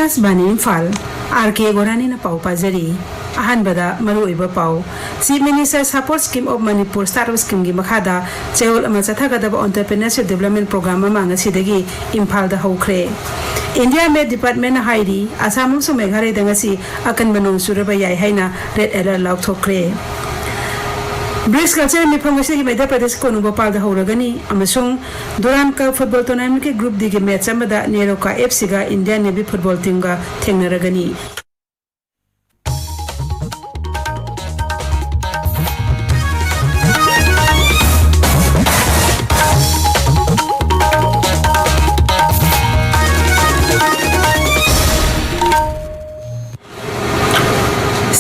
Akasbani Imphal Rk.Gorani na pau pajari ahanbada maruiba pau Chief Minister Support Scheme of Manipur Startup Scheme gi makhada chehol ama chathagadaba entrepreneurship development program ama ngasidagi Imphal da hokre India Med Department hairi Assam su Meghalaya dangasi akan manong suraba yai haina red alert laukthokre British culture में फंगसी की मध्य प्रदेश को अनुबपाल दा होरगनी अमसों दुरान का football tournament के group D के match में narrow का एफसी का इंडियन नेवी फुटबॉल टीम का थेंगनरगनी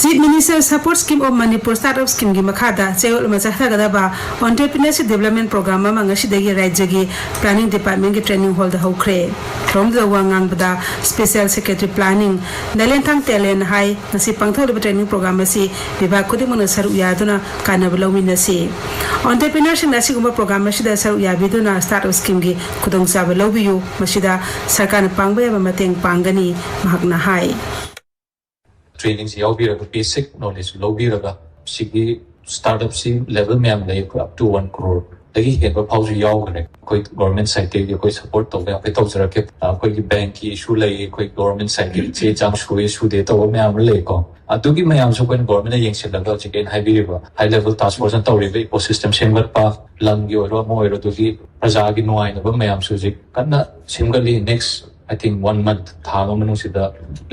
Chief Minister Support Scheme of Manipur Startup Scheme gi makhada chehol ma chathagadaba entrepreneurship development program ma ngasidagi rajya gi planning department gi training hall da hokre from the wangang bada special secretary planning Nalentang Telen hai ngasi pangthol training program asi vibhag khudimona saru yaduna kanab lawina si entrepreneurship nasi gumba program asida saru yabiduna startup scheme gi khudong saba lawbiyu masida sarkar pangba yaba mateng pangani mahakna hai Training is yaubiraga basic knowledge lobiraga sigi startup si level में हम ले up to 1 crore लगी है पर पाउस यावगने कोई government side के कोई support तो वे तो जरा के कोई बैंक की issue ले कोई government side के चे चांग issue दे तो वो में हम ले को अतुकी में हम सब कोई government ने यंग से लगा chicken high level task force तो रे ecosystem सेमर पा लंगी और वो और तो की प्रजा की नुआई न में हम सुजिक करना singly next I think 1 month thama manusida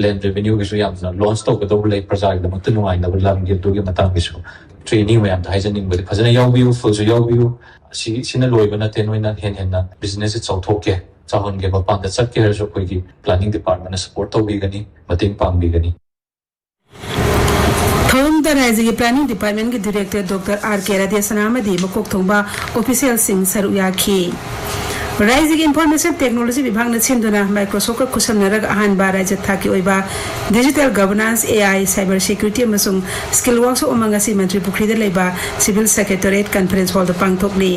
land revenue gisu yamna launch to do like project the matu nuai na lam gi do gi matang gisu training yam da haijaning bali phajana yawbiu full so yawbiu sina loiba na tenoina hen na business it chawthoke chahon ge ba pan da chak ke so koi gi planning department support to bi gani mating pang bi gani Thom da Rajya Planning Department ke Director Dr. R.K. Sanamadi makok thongba official sing saru yakhi Rising Information Technology विभाग ने छिंदुना Microsoft का खुशनरग आहान बाराज थाकी ओइबा Digital Governance AI Cyber Security अमसुंग Skill Works उमंगसी मंत्री पुखरीदे लेबा Civil Secretariat Conference Hall द पांगथोकली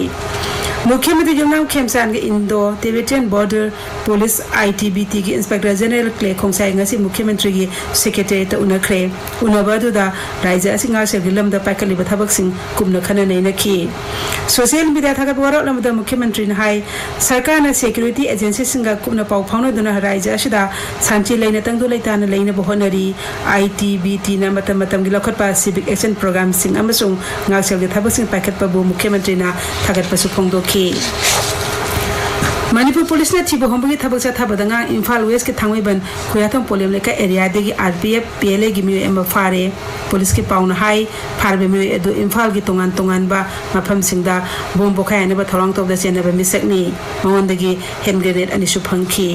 मुख्यमंत्री जुमनाम खेमसान के Indo Tibetan border police ITBT के inspector general Clay Khongsai ngasi मुख्यमंत्री की सेक्रेटरी त उनखरे उनबदुदा राज्य असिंगा से गिलम द पाकली बथबक सिंह कुमन खना नैनखी सोशल मीडिया थागत वरक लमद मुख्यमंत्री न हाई सरकार न सिक्योरिटी एजेंसी सिंगा कुमन पाउ फाउनदुना राज्य असिदा शांति लेना तंगदु लेतान लेना बहनरी ITBT न मतम गिलखतपा सिविक एक्शन प्रोग्राम सिंग अमसुंग ngaksel ge thabak sing paikatpabu मुख्यमंत्री ना थागत पसु फोंगदोखी Manipur Police na chibo hombagi thabak sa thabadanga Imphal West ke thangwaiban khoyatham polem leka area degi RPF PLA gi mi em fare police ke pauna hai farbe mi edu Imphal gi tongan ba mafam singda bom bokhai ne ba thorang tok da chena ba misakni mawandagi hand grenade ani su phangki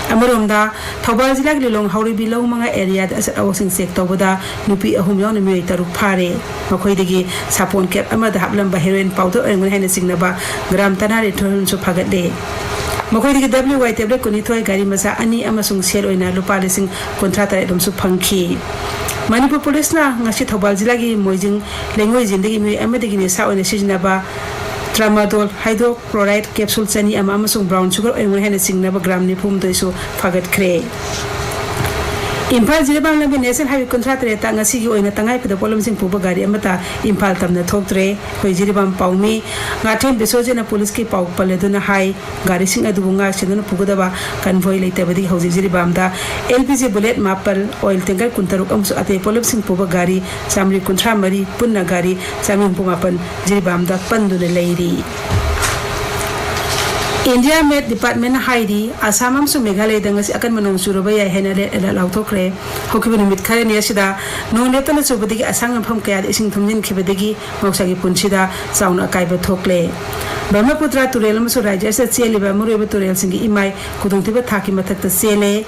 amaromda Thobal jila gi long hauri bilau manga area da asat awsing sek tobada nupi ahum yaw ne mi taruk fare makhoi degi sapon cap ama da hablam ba heroin powder engun haina singna ba gram tanare thon su phagat de Makhoi di WY tablet ko nithoy gari masa ani amasung sel oina lupa lising kontrata edom su phangki Manipur Police na ngasi Thobal jila gi moijing lengoi jindagi mi amadagi ne sa oina sijnaba tramadol hydrochloride capsule chani amasung brown sugar oina hena singnaba gram ni phum doisu phagat kre Imphal jila bangla bi national highway contract re ta ngasi gi oina tangai pida polom sing puba gari amata Imphal tamna thoktre koi jila bam paumi ngathem bisoje na police ki pau paleduna hai gari sing adu bunga chenduna pugadaba convoy leite badi hauji jila bam da LPG bullet mapal oil tanker kuntaruk amsu ate polom sing puba gari samri kuntra mari punna gari samri pumapan jila bam da panduna leiri India Med Department hairi Assam su Meghalaya dangasi akan manong suraba ya henale ela lauthokre hokibani mitkhare ne sida nong letana subadigi asang pham kaya ising thumjin khibadigi mausagi punsida sauna kaiba thokle Brahmaputra turel amsu rajya sa cheliba mureba turel singi imai kudungtiba thaki mathakta sele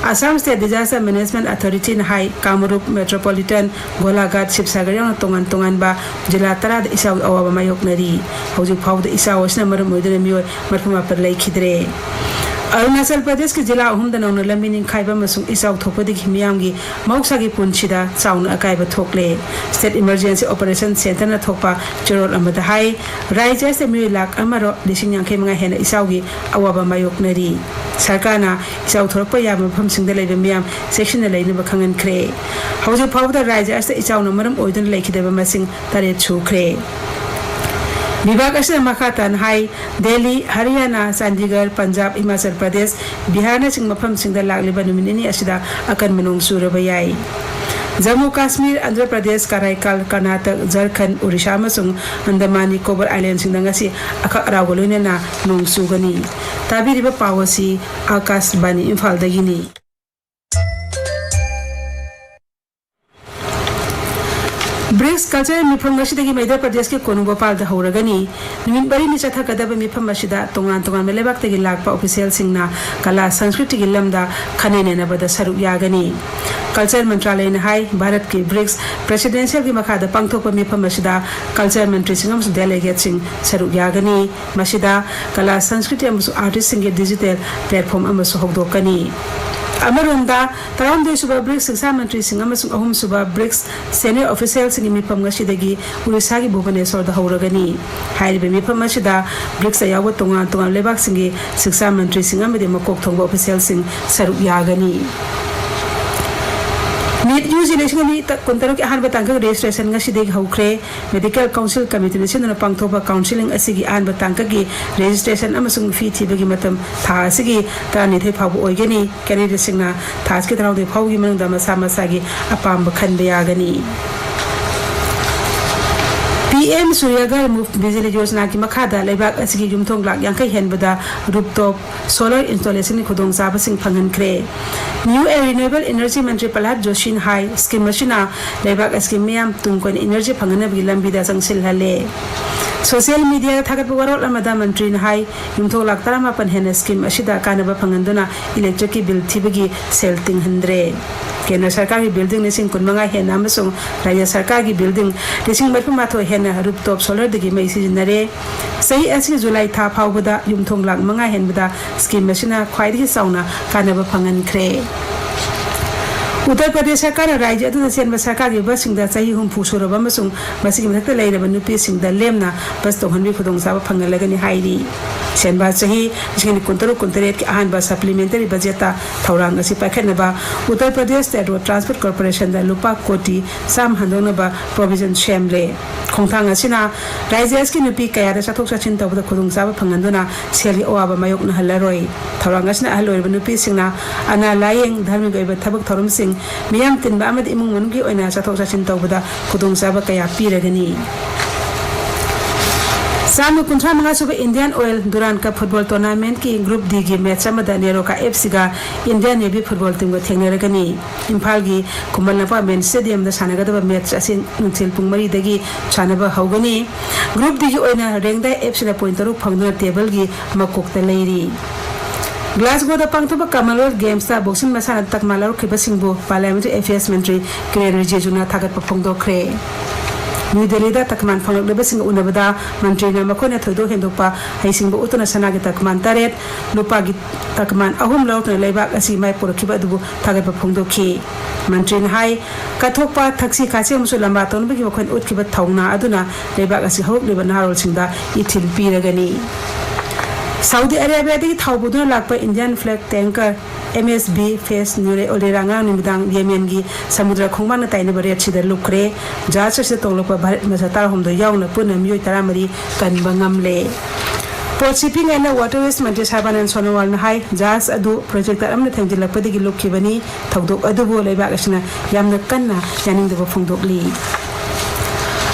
Assam State Disaster Management Authority na hai Kamrup Metropolitan Golaghat Sibsagar yang tongan ba jila tara da isaw awaba mayoknari hauju phau da isaw asna maram moidene miyo marfuma पर लाई खिदरे अरुणाचल प्रदेश के जिला अहुम the नौन लंबिनिंग खाइबा मसुंग इसाउ थोपदि मियामगी मौसागी पुनसिदा चाउन अकाइबा थोकले स्टेट इमरजेंसी ऑपरेशन सेंटर न थोपा चरोल अमदा हाई राज्य से मि लाख अमरो लिसिंग यांखे मंगा हेना इसाउगी अवाबा मायोकनरी सरकारना इचाउ थोरकपा याब मफमसिंगदा लेबे मियाम सेक्शन लेनब खंगनख्रे हौजे फावदा राज्य अस्त इचाउना मरम ओइदन लेखिदबा मसिंग तरे छुख्रे विभाग असिना मखातन हाई दिल्ली हरियाणा चंडीगढ़ पंजाब हिमाचल प्रदेश बिहार न सिंग मफमसिंगदा लागलिबा नुमिनिनी असिदा अकन मनुंग सुरबा याई जम्मू काश्मीर आंध्र प्रदेश कराईकाल कर्नाटक झारखंड ओडिशा अमसुंग अंडमान निकोबार आइलैंड सिंग ngasi akak araw loinena nong sugani tabiriba pawasi akashbani imphal dagini BRICS culture मिफम मध्य प्रदेश के कोनु भोपाल हौरगनी नुमित बरी नि चथकदब मिफम तोंगान तोंगान लेबाक लाप ऑफिशियल सिंगना कला संस्कृति की लमदा खनेनेनबद सरुक यागनी कल्चर मंत्रालय ने हाई भारत के ब्रिक्स प्रेसिडेंशियल की मखाद पांगथोप मिफम कल्चर मंत्री सिंग डेलीगेट सिंग सरुक यागनी कला संस्कृति आर्टिस्ट सिंग डिजिटल प्लेटफॉर्म होदोकनी अमरोंदा तरामदे सुबा ब्रिक्स शिक्षा मंत्री सिंह अहम सुबा ब्रिक्स सीनियर ऑफिशियल सिंह मिफम उड़ीसा की भुवनेश्वर हौरगनी मिफम ब्रिक्स याव तोंगान तोंगान लेबाक सिंह शिक्षा मंत्री सिंह मकोक थोंबा ऑफिशियल सिंह सरुक यागनी नीट यूजी इलेक्शन कुंतरों के अहम तांग रजिस्ट्रेशन हौख्रे मेडिकल काउंसिल कमिटी सिंह पांगथोप काउंसिलिंग अहम तांग की रजिस्ट्रेशन फी थीबगी था तरानीथै फाव ओइगनी कैंडिडेट सिंह था की तराउदे फावगी मसा मसा की अपाम खनब यागनी पीएम सूर्यघर मुफ्त बिजली योजना की मखादा लेबाक असगी युमथोंग लाख यांखै हेनबदा रूपटॉप सोलर इंस्टॉलेशन खुदोंग चाबसिंग फंगनख्रे न्यू एंड रिन्यूएबल एनर्जी मंत्री प्रहलाद जोशी हाई स्कीम मशिना लेबाक असगी मियाम तुंगकोन एनर्जी फंगनबगी लंबिदा संगसिलहले सोशल मीडिया थागत वरोल अमदा मंत्री हाई युमथोंग लाख 38 हेन स्कीम असिदा कानबा फंगनदुना इलेक्ट्रिक की बिल थीबगी सेल तिंगहंद्रे केंद्र सरकार की बिल्डिंग लिसिंग कुनमंगा हेन अमसुंग राज्य सरकार की बिल्डिंग लिसिंग मरफमाथो हेन रूपटॉप सोलर दगी मई सिजनरे सही असि जुलाई था फावबदा युमथोंग लाख मंगा हेनबदा स्कीम मसिना ख्वाइदगी साउना कानबा फंगनख्रे उत्तर प्रदेश सरकार राज्य चेंब सरकार की बस चाही हुंफू सूरब मथक नुपीद लेमना बस तौहनबी खुदोंचाब फंगलगनी चेंब चाही 2023 की अहम supplementary budget थौरांग पाखनब Uttar Pradesh state road transport corporation लुपा कोटी साम हंदोनब प्रोविजन सेमले खोंथांग राज्य की नुपी कया चथोक चथिन तौबद खुदोंचाब फंगनदुना सेली अवाब मायोकनहलरोय थौरांग अहल ओइब नुपीसिंगना अना लायेंग धार्मिक ओइब थबक थौरमसिंग मियाम तिनबा अमद इमुंग मनुगी ओइना चथोक चथिन तौबदा खुदोंचाब कया पीरगनी सामु 35 सुबह Indian Oil Durand Cup football tournament की ग्रुप डी की मैच नेरोका एफसी का इंडियन नेवी फुटबॉल टीम को थेंगनरगनी इम्फाल की कुमलनपा मेन स्टेडियम सानगदब मैच नुंथिल पुंग 4 दगी सानब हौगनी ग्रुप डी की ओइना रेंगदा एफसी पॉइंट 3 फंगदुना टेबल की मकोकता लेरी ग्लासगो पांगथोप कॉमनवेल्थ गेम्स बॉक्सिंग मसाना तकमा लौरखिबसिंगबु पार्लियामेंट्री अफेयर्स मंत्री किरेन रिजिजुना थागत फोंदोखरे न्यू दिल्ली तकमान फंगलबसिंग उनबदा मंत्री मखोना थोदो हेंदोपा हैसिंग उतना सना की तकमान 8 लुपा की तकमान 3 लौटना लेबाक असि माय पुरखिबा दुबु थागत फोंदोखी मंत्री हाई कथोपा थक्सी खाचे मुसु लंबा तोनबगी वखन उतखिबा थौना अदुना लेबाक असि हौकलिबा नारोलसिंगदा इथिल पीरगनी सऊदी अरेबिया थाउबुदुना लाप इंडियन फ्लैग टैंकर MSB फेस न्यूरे ओलेरांगा निमिदांग येमेन की समुद्र खोंगमान ताइनब रेट लुक्रे जहाज से तोंगलप भारत मसतार हमदो यावना पुन मियोय 13 कनबा ngamle port shipping and waterways मंत्री सर्बानंद सोनोवाल हाई जहाज अदु प्रोजेक्ट अमन थेंजिलपदगी लुक्खिबनी थौदोक अदुबो लेबाक असना यामना कन्ना यानिंगदब फोंदोकली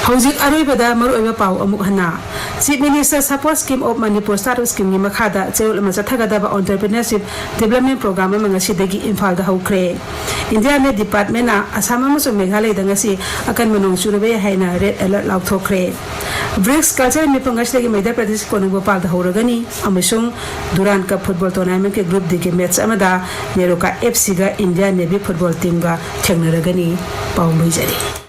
हौजिक अरोइबदा मरुइबा पाउ अमुक हना chief minister support scheme of Manipur startup scheme की मखादा चेरुल चथगदब एंटरप्रेन्योरशिप डेवलपमेंट प्रोग्राम इम्फाल हौख्रे इंडिया में डिपार्टमेंट असम मेघालय अकन मनों चुरबे है रेड अलर्ट लाथोख्रे ब्रिक्स कल्चर मिफम मध्य प्रदेश कोनु भोपाल हौरगनी दुरान कप फुटबॉल टूर्नामेंट के ग्रुप डी के match NEROCA FC India Navy football team थेंगनरगनी पाउ लुइजरी।